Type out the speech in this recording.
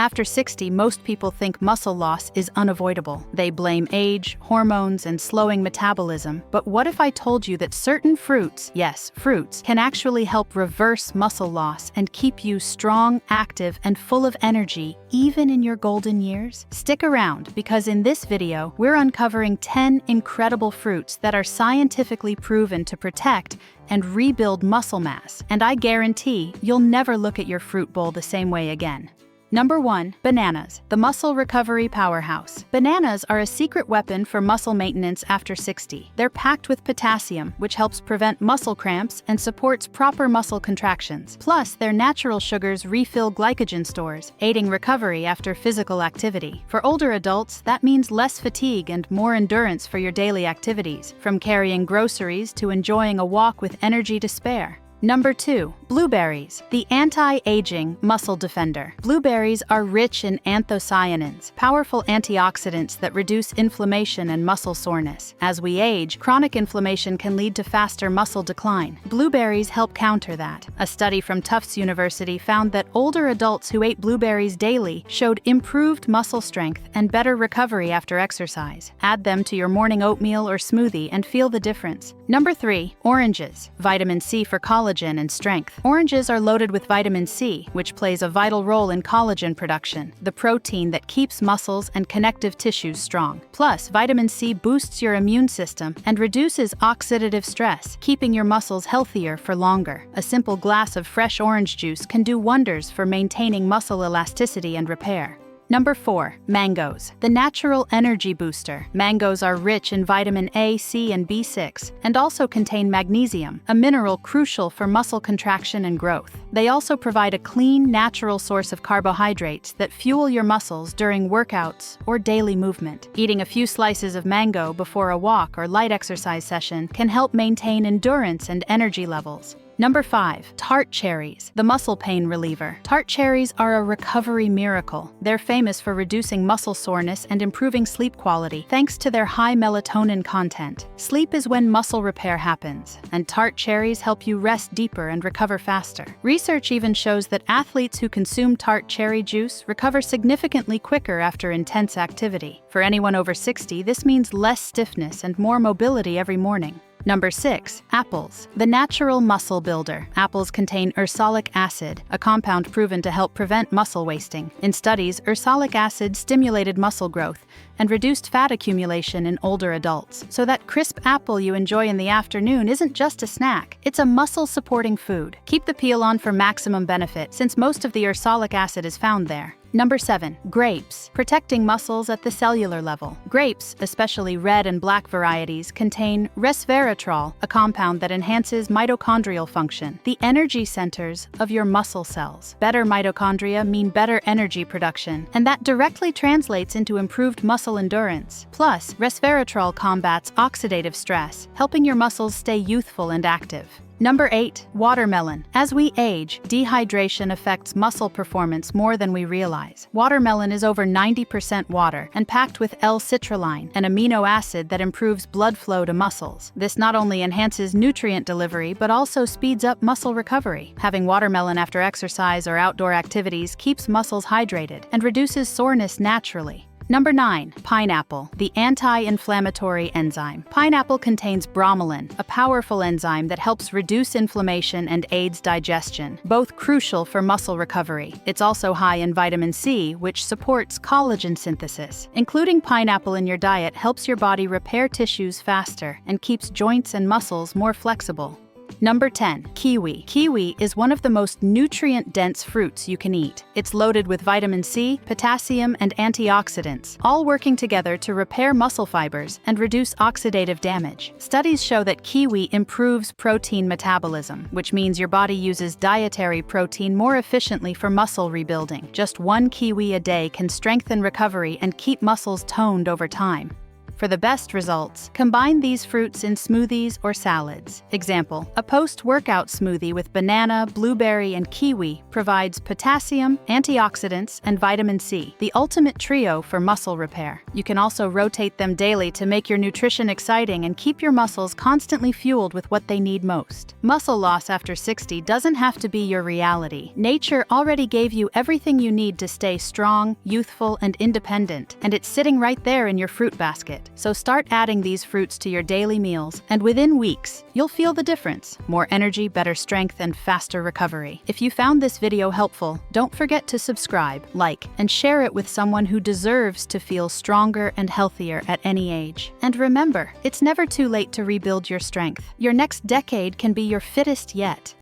After 60, most people think muscle loss is unavoidable. They blame age, hormones, and slowing metabolism. But what if I told you that certain fruits, yes, fruits, can actually help reverse muscle loss and keep you strong, active, and full of energy, even in your golden years? Stick around, because in this video, we're uncovering 10 incredible fruits that are scientifically proven to protect and rebuild muscle mass, and I guarantee you'll never look at your fruit bowl the same way again. Number 1. Bananas, the muscle recovery powerhouse. Bananas are a secret weapon for muscle maintenance after 60. They're packed with potassium, which helps prevent muscle cramps and supports proper muscle contractions. Plus, their natural sugars refill glycogen stores, aiding recovery after physical activity. For older adults, that means less fatigue and more endurance for your daily activities, from carrying groceries to enjoying a walk with energy to spare. Number 2. Blueberries, the anti-aging muscle defender. Blueberries are rich in anthocyanins, powerful antioxidants that reduce inflammation and muscle soreness. As we age, chronic inflammation can lead to faster muscle decline. Blueberries help counter that. A study from Tufts University found that older adults who ate blueberries daily showed improved muscle strength and better recovery after exercise. Add them to your morning oatmeal or smoothie and feel the difference. Number 3. Oranges, vitamin C for collagen and strength. Oranges are loaded with vitamin C, which plays a vital role in collagen production, the protein that keeps muscles and connective tissues strong. Plus, vitamin C boosts your immune system and reduces oxidative stress, keeping your muscles healthier for longer. A simple glass of fresh orange juice can do wonders for maintaining muscle elasticity and repair. Number 4. Mangoes, the natural energy booster. Mangoes are rich in vitamin A, C, and B6, and also contain magnesium, a mineral crucial for muscle contraction and growth. They also provide a clean, natural source of carbohydrates that fuel your muscles during workouts or daily movement. Eating a few slices of mango before a walk or light exercise session can help maintain endurance and energy levels. Number 5. Tart Cherries, the muscle pain reliever. Tart cherries are a recovery miracle. They're famous for reducing muscle soreness and improving sleep quality, thanks to their high melatonin content. Sleep is when muscle repair happens, and tart cherries help you rest deeper and recover faster. Research even shows that athletes who consume tart cherry juice recover significantly quicker after intense activity. For anyone over 60, this means less stiffness and more mobility every morning. Number 6. Apples, the natural muscle builder. Apples contain ursolic acid, a compound proven to help prevent muscle wasting. In studies, ursolic acid stimulated muscle growth and reduced fat accumulation in older adults. So that crisp apple you enjoy in the afternoon isn't just a snack, it's a muscle-supporting food. Keep the peel on for maximum benefit, since most of the ursolic acid is found there. Number 7. Grapes, protecting muscles at the cellular level. Grapes, especially red and black varieties, contain resveratrol, a compound that enhances mitochondrial function, the energy centers of your muscle cells. Better mitochondria mean better energy production, and that directly translates into improved muscle endurance. Plus, resveratrol combats oxidative stress, helping your muscles stay youthful and active. Number 8. Watermelon. As we age, dehydration affects muscle performance more than we realize. Watermelon is over 90% water and packed with L-citrulline, an amino acid that improves blood flow to muscles. This not only enhances nutrient delivery, but also speeds up muscle recovery. Having watermelon after exercise or outdoor activities keeps muscles hydrated and reduces soreness naturally. Number 9. Pineapple, the anti-inflammatory enzyme. Pineapple contains bromelain, a powerful enzyme that helps reduce inflammation and aids digestion, both crucial for muscle recovery. It's also high in vitamin C, which supports collagen synthesis. Including pineapple in your diet helps your body repair tissues faster and keeps joints and muscles more flexible. Number 10. Kiwi. Kiwi is one of the most nutrient-dense fruits you can eat. It's loaded with vitamin C, potassium, and antioxidants, all working together to repair muscle fibers and reduce oxidative damage. Studies show that kiwi improves protein metabolism, which means your body uses dietary protein more efficiently for muscle rebuilding. Just one kiwi a day can strengthen recovery and keep muscles toned over time. For For the best results, combine these fruits in smoothies or salads. Example, a post-workout smoothie with banana, blueberry, and kiwi provides potassium, antioxidants, and vitamin C, the ultimate trio for muscle repair. You can also rotate them daily to make your nutrition exciting and keep your muscles constantly fueled with what they need most. Muscle loss after 60 doesn't have to be your reality. Nature already gave you everything you need to stay strong, youthful, and independent, and it's sitting right there in your fruit basket. So start adding these fruits to your daily meals, and within weeks, you'll feel the difference. More energy, better strength, and faster recovery. If you found this video helpful, don't forget to subscribe, like, and share it with someone who deserves to feel stronger and healthier at any age. And remember, it's never too late to rebuild your strength. Your next decade can be your fittest yet.